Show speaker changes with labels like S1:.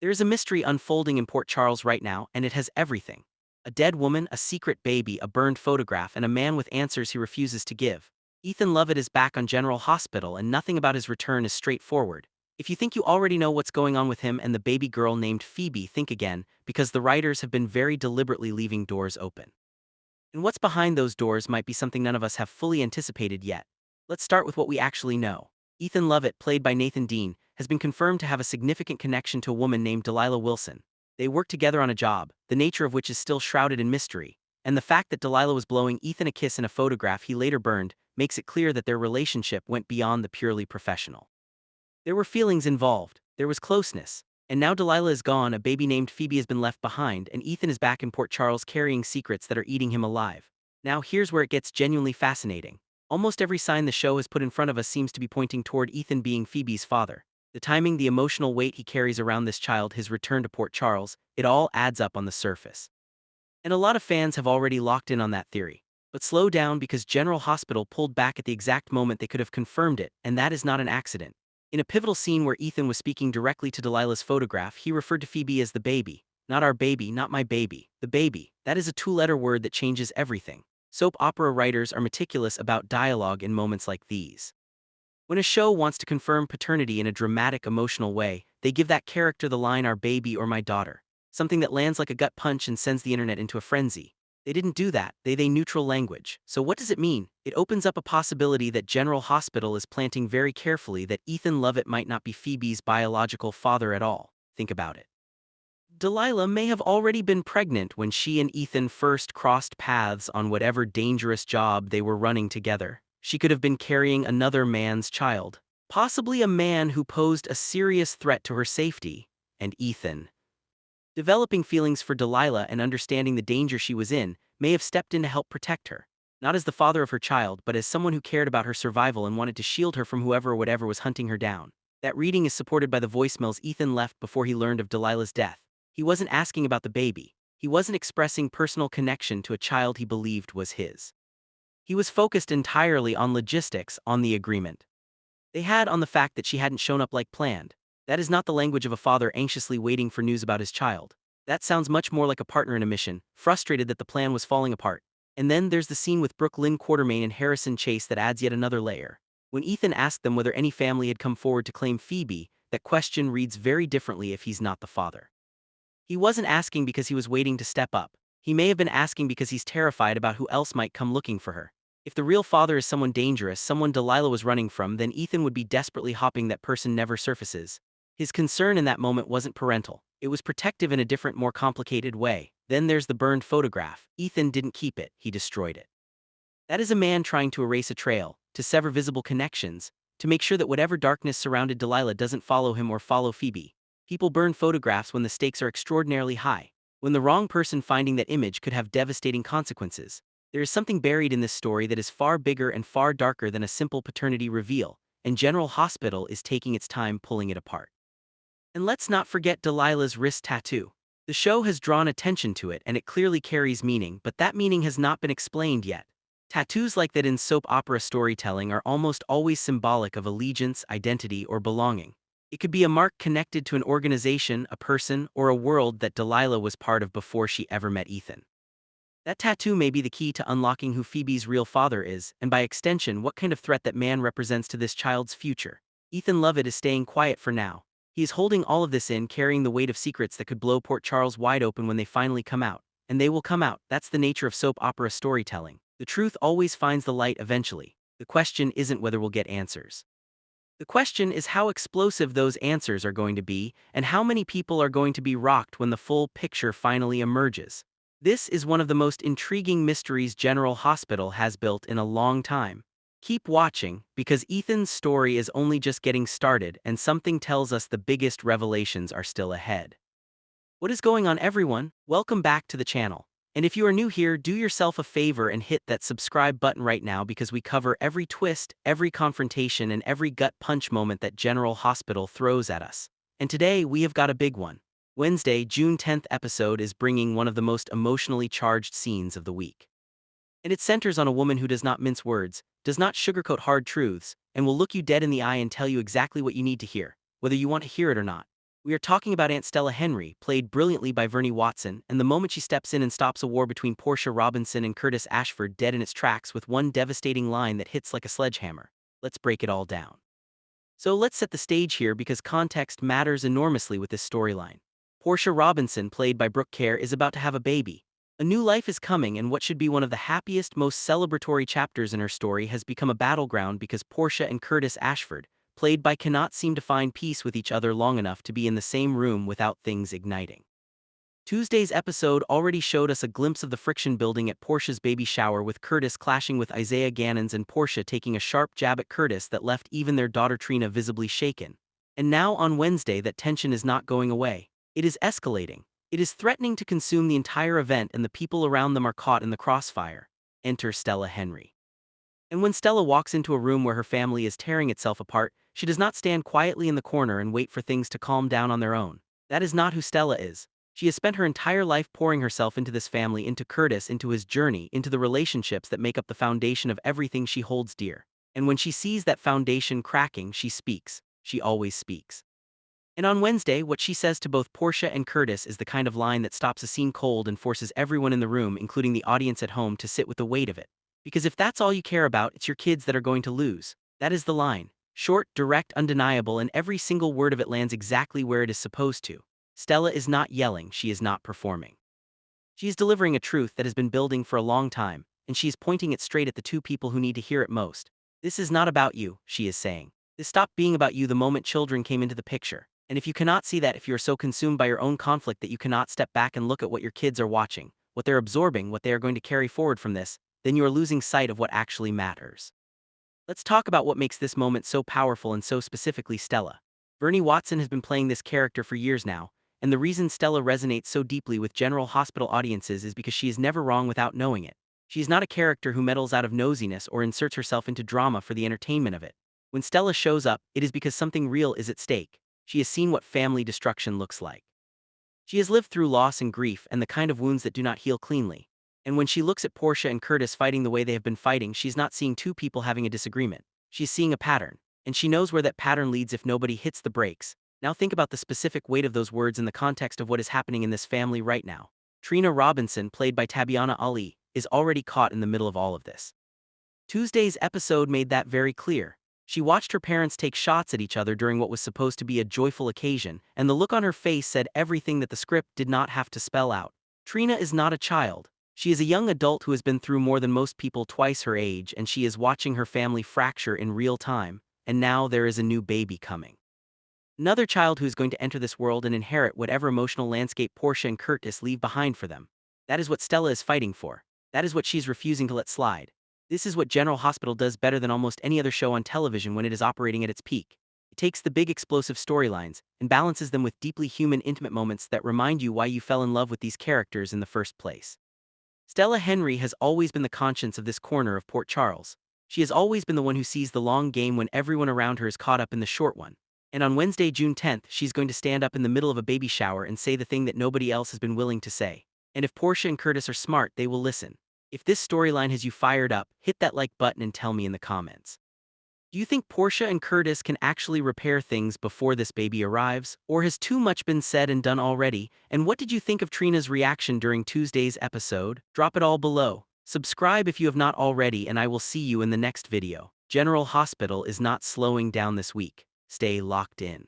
S1: There is a mystery unfolding in Port Charles right now, and it has everything. A dead woman, a secret baby, a burned photograph, and a man with answers he refuses to give. Ethan Lovett is back on General Hospital, and nothing about his return is straightforward. If you think you already know what's going on with him and the baby girl named Phoebe, think again, because the writers have been very deliberately leaving doors open. And what's behind those doors might be something none of us have fully anticipated yet. Let's start with what we actually know. Ethan Lovett, played by Nathan Dean, has been confirmed to have a significant connection to a woman named Delilah Wilson. They work together on a job, the nature of which is still shrouded in mystery, and the fact that Delilah was blowing Ethan a kiss in a photograph he later burned makes it clear that their relationship went beyond the purely professional. There were feelings involved, there was closeness, and now Delilah is gone, a baby named Phoebe has been left behind, and Ethan is back in Port Charles carrying secrets that are eating him alive. Now here's where it gets genuinely fascinating. Almost every sign the show has put in front of us seems to be pointing toward Ethan being Phoebe's father. The timing, the emotional weight he carries around this child, his return to Port Charles, it all adds up on the surface. And a lot of fans have already locked in on that theory. But slow down, because General Hospital pulled back at the exact moment they could have confirmed it, and that is not an accident. In a pivotal scene where Ethan was speaking directly to Delilah's photograph, he referred to Phoebe as the baby. Not our baby, not my baby, the baby. That is a two-letter word that changes everything. Soap opera writers are meticulous about dialogue in moments like these. When a show wants to confirm paternity in a dramatic, emotional way, they give that character the line "our baby" or "my daughter," something that lands like a gut punch and sends the internet into a frenzy. They didn't do that, they neutral language. So what does it mean? It opens up a possibility that General Hospital is planting very carefully, that Ethan Lovett might not be Phoebe's biological father at all. Think about it. Delilah may have already been pregnant when she and Ethan first crossed paths on whatever dangerous job they were running together. She could have been carrying another man's child, possibly a man who posed a serious threat to her safety, and Ethan, developing feelings for Delilah and understanding the danger she was in, may have stepped in to help protect her. Not as the father of her child, but as someone who cared about her survival and wanted to shield her from whoever or whatever was hunting her down. That reading is supported by the voicemails Ethan left before he learned of Delilah's death. He wasn't asking about the baby. He wasn't expressing personal connection to a child he believed was his. He was focused entirely on logistics, on the agreement they had, on the fact that she hadn't shown up like planned. That is not the language of a father anxiously waiting for news about his child. That sounds much more like a partner in a mission, frustrated that the plan was falling apart. And then there's the scene with Brooke Lynn Quartermain and Harrison Chase that adds yet another layer. When Ethan asked them whether any family had come forward to claim Phoebe, that question reads very differently if he's not the father. He wasn't asking because he was waiting to step up. He may have been asking because he's terrified about who else might come looking for her. If the real father is someone dangerous, someone Delilah was running from, then Ethan would be desperately hoping that person never surfaces. His concern in that moment wasn't parental. It was protective in a different, more complicated way. Then there's the burned photograph. Ethan didn't keep it, he destroyed it. That is a man trying to erase a trail, to sever visible connections, to make sure that whatever darkness surrounded Delilah doesn't follow him or follow Phoebe. People burn photographs when the stakes are extraordinarily high, when the wrong person finding that image could have devastating consequences. There is something buried in this story that is far bigger and far darker than a simple paternity reveal, and General Hospital is taking its time pulling it apart. And let's not forget Delilah's wrist tattoo. The show has drawn attention to it, and it clearly carries meaning, but that meaning has not been explained yet. Tattoos like that in soap opera storytelling are almost always symbolic of allegiance, identity, or belonging. It could be a mark connected to an organization, a person, or a world that Delilah was part of before she ever met Ethan. That tattoo may be the key to unlocking who Phoebe's real father is, and by extension, what kind of threat that man represents to this child's future. Ethan Lovett is staying quiet for now. He is holding all of this in, carrying the weight of secrets that could blow Port Charles wide open when they finally come out. And they will come out. That's the nature of soap opera storytelling. The truth always finds the light eventually. The question isn't whether we'll get answers. The question is how explosive those answers are going to be, and how many people are going to be rocked when the full picture finally emerges. This is one of the most intriguing mysteries General Hospital has built in a long time. Keep watching, because Ethan's story is only just getting started, and something tells us the biggest revelations are still ahead. What is going on, everyone? Welcome back to the channel. And if you are new here, do yourself a favor and hit that subscribe button right now, because we cover every twist, every confrontation, and every gut punch moment that General Hospital throws at us. And today, we have got a big one. Wednesday, June 10th episode is bringing one of the most emotionally charged scenes of the week. And it centers on a woman who does not mince words, does not sugarcoat hard truths, and will look you dead in the eye and tell you exactly what you need to hear, whether you want to hear it or not. We are talking about Aunt Stella Henry, played brilliantly by Vernee Watson, and the moment she steps in and stops a war between Portia Robinson and Curtis Ashford dead in its tracks with one devastating line that hits like a sledgehammer. Let's break it all down. So let's set the stage here because context matters enormously with this storyline. Portia Robinson, played by Brooke Kerr, is about to have a baby. A new life is coming, and what should be one of the happiest, most celebratory chapters in her story has become a battleground because Portia and Curtis Ashford, played by, cannot seem to find peace with each other long enough to be in the same room without things igniting. Tuesday's episode already showed us a glimpse of the friction building at Portia's baby shower, with Curtis clashing with Isaiah Gannons and Portia taking a sharp jab at Curtis that left even their daughter Trina visibly shaken. And now on Wednesday, that tension is not going away. It is escalating. It is threatening to consume the entire event, and the people around them are caught in the crossfire. Enter Stella Henry. And when Stella walks into a room where her family is tearing itself apart, she does not stand quietly in the corner and wait for things to calm down on their own. That is not who Stella is. She has spent her entire life pouring herself into this family, into Curtis, into his journey, into the relationships that make up the foundation of everything she holds dear. And when she sees that foundation cracking, she speaks. She always speaks. And on Wednesday, what she says to both Portia and Curtis is the kind of line that stops a scene cold and forces everyone in the room, including the audience at home, to sit with the weight of it. Because if that's all you care about, it's your kids that are going to lose. That is the line. Short, direct, undeniable, and every single word of it lands exactly where it is supposed to. Stella is not yelling, she is not performing. She is delivering a truth that has been building for a long time, and she is pointing it straight at the two people who need to hear it most. This is not about you, she is saying. This stopped being about you the moment children came into the picture. And if you cannot see that, if you are so consumed by your own conflict that you cannot step back and look at what your kids are watching, what they're absorbing, what they are going to carry forward from this, then you are losing sight of what actually matters. Let's talk about what makes this moment so powerful, and so specifically Stella. Vernee Watson has been playing this character for years now, and the reason Stella resonates so deeply with General Hospital audiences is because she is never wrong without knowing it. She is not a character who meddles out of nosiness or inserts herself into drama for the entertainment of it. When Stella shows up, it is because something real is at stake. She has seen what family destruction looks like. She has lived through loss and grief and the kind of wounds that do not heal cleanly. And when she looks at Portia and Curtis fighting the way they have been fighting, she's not seeing two people having a disagreement. She's seeing a pattern. And she knows where that pattern leads if nobody hits the brakes. Now think about the specific weight of those words in the context of what is happening in this family right now. Trina Robinson, played by Tabyana Ali, is already caught in the middle of all of this. Tuesday's episode made that very clear. She watched her parents take shots at each other during what was supposed to be a joyful occasion, and the look on her face said everything that the script did not have to spell out. Trina is not a child. She is a young adult who has been through more than most people twice her age, and she is watching her family fracture in real time, and now there is a new baby coming. Another child who is going to enter this world and inherit whatever emotional landscape Portia and Curtis leave behind for them. That is what Stella is fighting for. That is what she's refusing to let slide. This is what General Hospital does better than almost any other show on television when it is operating at its peak. It takes the big explosive storylines and balances them with deeply human, intimate moments that remind you why you fell in love with these characters in the first place. Stella Henry has always been the conscience of this corner of Port Charles. She has always been the one who sees the long game when everyone around her is caught up in the short one. And on Wednesday, June 10th, she's going to stand up in the middle of a baby shower and say the thing that nobody else has been willing to say. And if Portia and Curtis are smart, they will listen. If this storyline has you fired up, hit that like button and tell me in the comments. Do you think Portia and Curtis can actually repair things before this baby arrives? Or has too much been said and done already? And what did you think of Trina's reaction during Tuesday's episode? Drop it all below. Subscribe if you have not already, and I will see you in the next video. General Hospital is not slowing down this week. Stay locked in.